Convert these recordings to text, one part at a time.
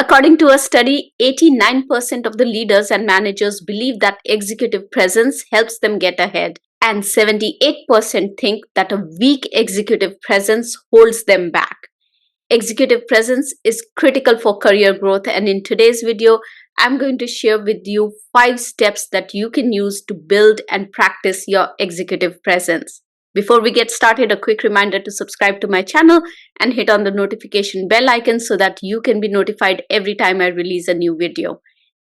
According to a study, 89% of the leaders and managers believe that executive presence helps them get ahead, and 78% think that a weak executive presence holds them back. Executive presence is critical for career growth, and in today's video, I'm going to share with you 5 steps that you can use to build and practice your executive presence. Before we get started, a quick reminder to subscribe to my channel and hit on the notification bell icon so that you can be notified every time I release a new video.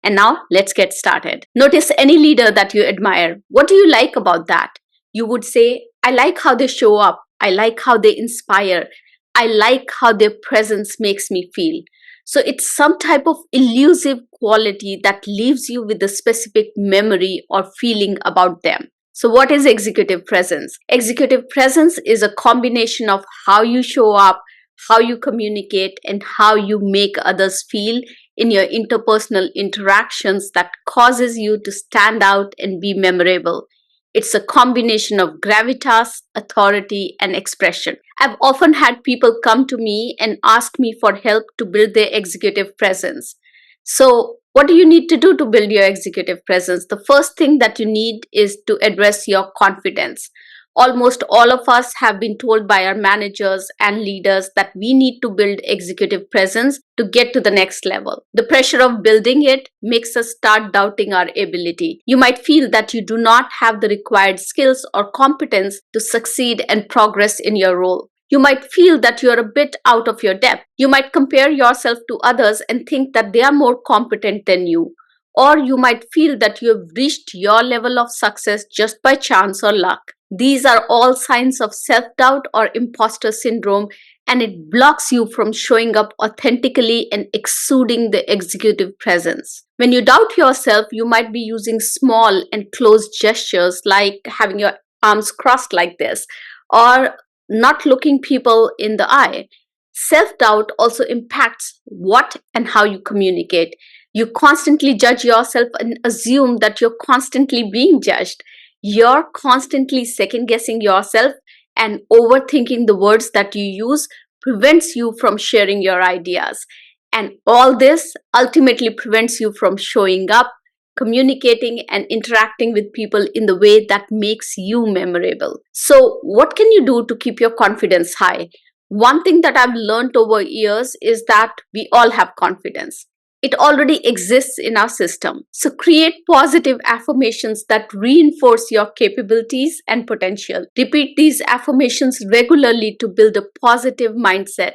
And now let's get started. Notice any leader that you admire. What do you like about that? You would say, I like how they show up. I like how they inspire. I like how their presence makes me feel. So it's some type of elusive quality that leaves you with a specific memory or feeling about them. So what is executive presence? Executive presence is a combination of how you show up, how you communicate, and how you make others feel in your interpersonal interactions that causes you to stand out and be memorable. It's a combination of gravitas, authority, and expression. I've often had people come to me and ask me for help to build their executive presence. So, what do you need to do to build your executive presence? The first thing that you need is to address your confidence. Almost all of us have been told by our managers and leaders that we need to build executive presence to get to the next level. The pressure of building it makes us start doubting our ability. You might feel that you do not have the required skills or competence to succeed and progress in your role. You might feel that you are a bit out of your depth. You might compare yourself to others and think that they are more competent than you. Or you might feel that you have reached your level of success just by chance or luck. These are all signs of self-doubt or imposter syndrome, and it blocks you from showing up authentically and exuding the executive presence. When you doubt yourself, you might be using small and closed gestures like having your arms crossed like this, or not looking people in the eye. Self-doubt also impacts what and how you communicate. You constantly judge yourself and assume that you're constantly being judged. You're constantly second-guessing yourself, and overthinking the words that you use prevents you from sharing your ideas. And all this ultimately prevents you from showing up, communicating, and interacting with people in the way that makes you memorable. So, what can you do to keep your confidence high? One thing that I've learned over years is that we all have confidence. It already exists in our system. So create positive affirmations that reinforce your capabilities and potential. Repeat these affirmations regularly to build a positive mindset.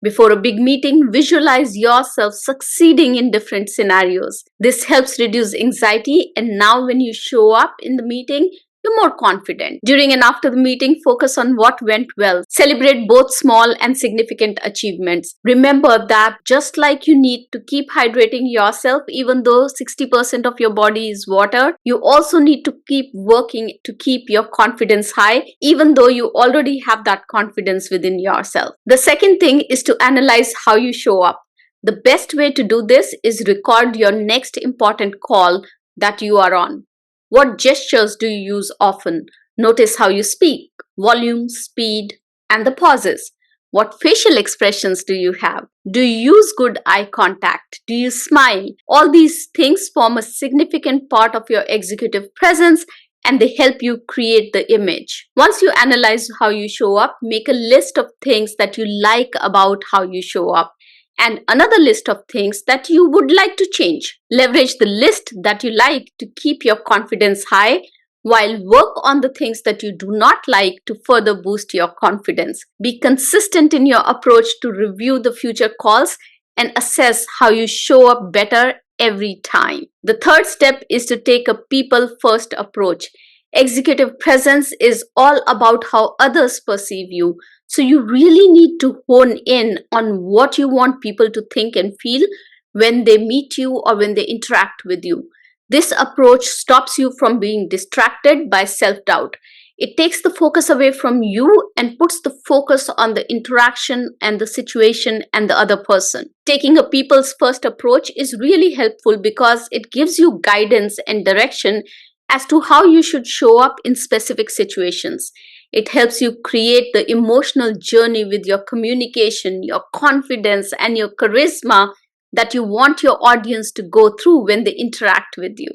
Before a big meeting, visualize yourself succeeding in different scenarios. This helps reduce anxiety, and now when you show up in the meeting, you're more confident. During and after the meeting, focus on what went well. Celebrate both small and significant achievements. Remember that just like you need to keep hydrating yourself, even though 60% of your body is water, you also need to keep working to keep your confidence high, even though you already have that confidence within yourself. The second thing is to analyze how you show up. The best way to do this is record your next important call that you are on. What gestures do you use often? Notice how you speak, volume, speed, and the pauses. What facial expressions do you have? Do you use good eye contact? Do you smile? All these things form a significant part of your executive presence, and they help you create the image. Once you analyze how you show up, make a list of things that you like about how you show up, and another list of things that you would like to change. Leverage the list that you like to keep your confidence high, while work on the things that you do not like to further boost your confidence. Be consistent in your approach to review the future calls and assess how you show up better every time. The third step is to take a people-first approach. Executive presence is all about how others perceive you. So you really need to hone in on what you want people to think and feel when they meet you or when they interact with you. This approach stops you from being distracted by self-doubt. It takes the focus away from you and puts the focus on the interaction and the situation and the other person. Taking a people's first approach is really helpful because it gives you guidance and direction as to how you should show up in specific situations. It helps you create the emotional journey with your communication, your confidence, and your charisma that you want your audience to go through when they interact with you.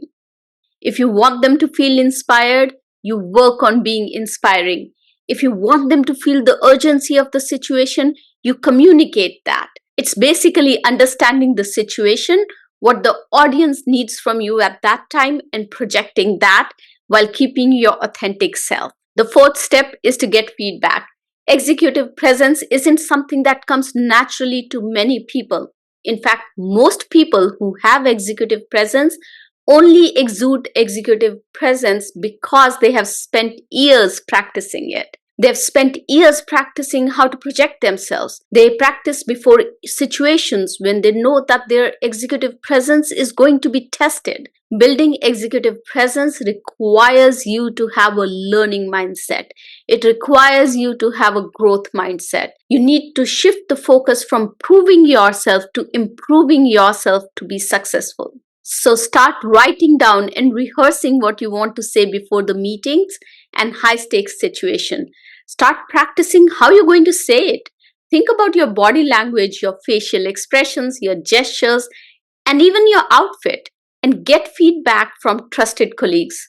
If you want them to feel inspired, you work on being inspiring. If you want them to feel the urgency of the situation, you communicate that. It's basically understanding the situation, what the audience needs from you at that time, and projecting that while keeping your authentic self. The fourth step is to get feedback. Executive presence isn't something that comes naturally to many people. In fact, most people who have executive presence only exude executive presence because they have spent years practicing it. They've spent years practicing how to project themselves. They practice before situations when they know that their executive presence is going to be tested. Building executive presence requires you to have a learning mindset. It requires you to have a growth mindset. You need to shift the focus from proving yourself to improving yourself to be successful. So start writing down and rehearsing what you want to say before the meetings and high stakes situation. Start practicing how you're going to say it. Think about your body language, your facial expressions, your gestures, and even your outfit, and get feedback from trusted colleagues.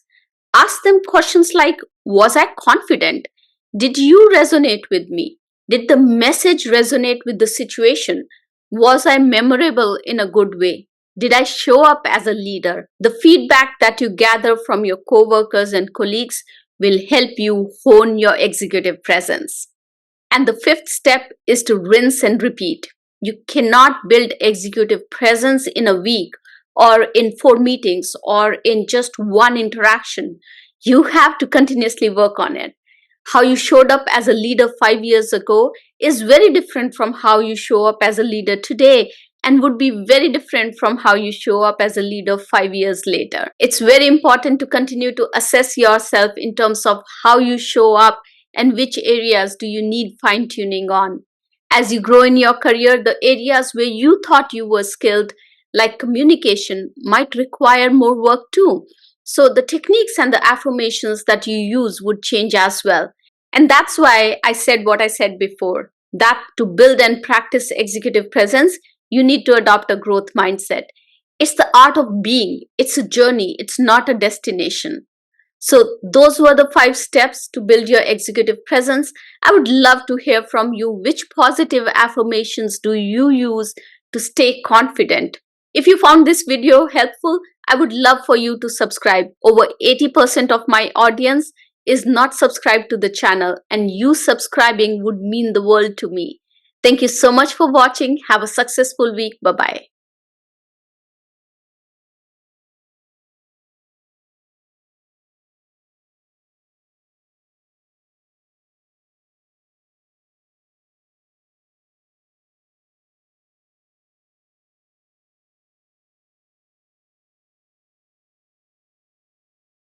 Ask them questions like, was I confident? Did you resonate with me? Did the message resonate with the situation? Was I memorable in a good way? Did I show up as a leader? The feedback that you gather from your coworkers and colleagues will help you hone your executive presence. And the fifth step is to rinse and repeat. You cannot build executive presence in a week or in 4 meetings or in just one interaction. You have to continuously work on it. How you showed up as a leader 5 years ago is very different from how you show up as a leader today, and would be very different from how you show up as a leader 5 years later. It's very important to continue to assess yourself in terms of how you show up and which areas do you need fine-tuning on. As you grow in your career, the areas where you thought you were skilled, like communication, might require more work too. So the techniques and the affirmations that you use would change as well. And that's why I said what I said before, that to build and practice executive presence, you need to adopt a growth mindset. It's the art of being. It's a journey. It's not a destination. So those were the 5 steps to build your executive presence. I would love to hear from you. Which positive affirmations do you use to stay confident? If you found this video helpful, I would love for you to subscribe. Over 80% of my audience is not subscribed to the channel, and you subscribing would mean the world to me. Thank you so much for watching. Have a successful week. Bye-bye.